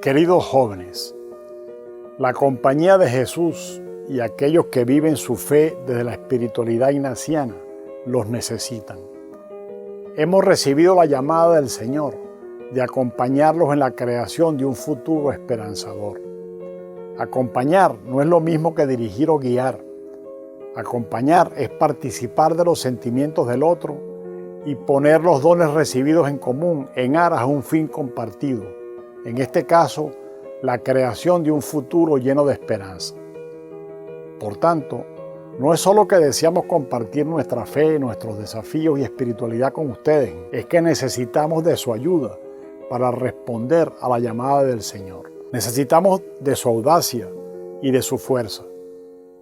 Queridos jóvenes, la compañía de Jesús y aquellos que viven su fe desde la espiritualidad ignaciana los necesitan. Hemos recibido la llamada del Señor de acompañarlos en la creación de un futuro esperanzador. Acompañar no es lo mismo que dirigir o guiar. Acompañar es participar de los sentimientos del otro y poner los dones recibidos en común en aras a un fin compartido. En este caso, la creación de un futuro lleno de esperanza. Por tanto, no es solo que deseamos compartir nuestra fe, nuestros desafíos y espiritualidad con ustedes, es que necesitamos de su ayuda para responder a la llamada del Señor. Necesitamos de su audacia y de su fuerza,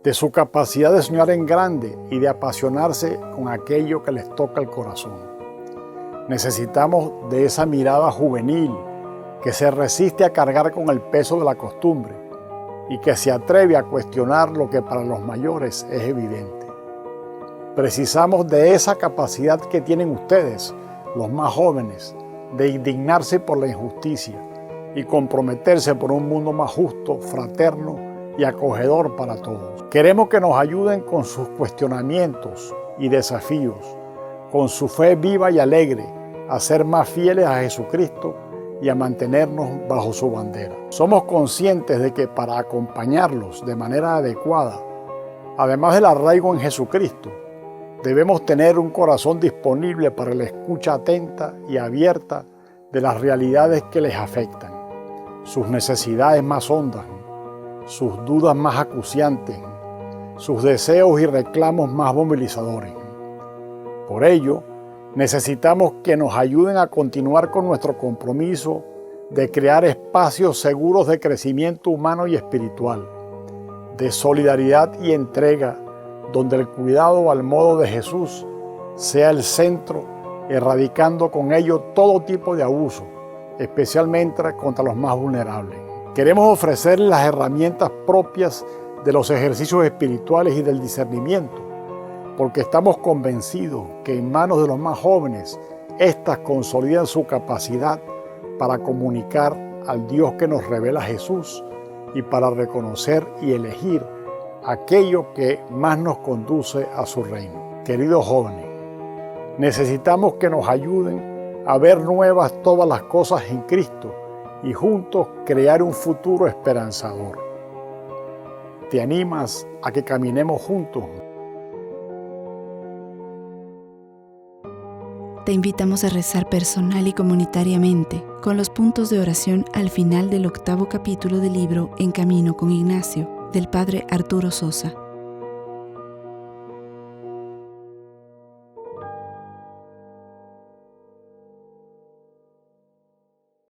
de su capacidad de soñar en grande y de apasionarse con aquello que les toca el corazón. Necesitamos de esa mirada juvenil que se resiste a cargar con el peso de la costumbre y que se atreve a cuestionar lo que para los mayores es evidente. Precisamos de esa capacidad que tienen ustedes, los más jóvenes, de indignarse por la injusticia y comprometerse por un mundo más justo, fraterno y acogedor para todos. Queremos que nos ayuden con sus cuestionamientos y desafíos, con su fe viva y alegre, a ser más fieles a Jesucristo y a mantenernos bajo su bandera. Somos conscientes de que para acompañarlos de manera adecuada, además del arraigo en Jesucristo, debemos tener un corazón disponible para la escucha atenta y abierta de las realidades que les afectan, sus necesidades más hondas, sus dudas más acuciantes, sus deseos y reclamos más movilizadores. Por ello, necesitamos que nos ayuden a continuar con nuestro compromiso de crear espacios seguros de crecimiento humano y espiritual, de solidaridad y entrega, donde el cuidado al modo de Jesús sea el centro, erradicando con ello todo tipo de abuso, especialmente contra los más vulnerables. Queremos ofrecerles las herramientas propias de los ejercicios espirituales y del discernimiento, porque estamos convencidos que en manos de los más jóvenes, éstas consolidan su capacidad para comunicar al Dios que nos revela Jesús y para reconocer y elegir aquello que más nos conduce a su reino. Queridos jóvenes, necesitamos que nos ayuden a ver nuevas todas las cosas en Cristo y juntos crear un futuro esperanzador. ¿Te animas a que caminemos juntos? Te invitamos a rezar personal y comunitariamente con los puntos de oración al final del 8º capítulo del libro En Camino con Ignacio, del Padre Arturo Sosa.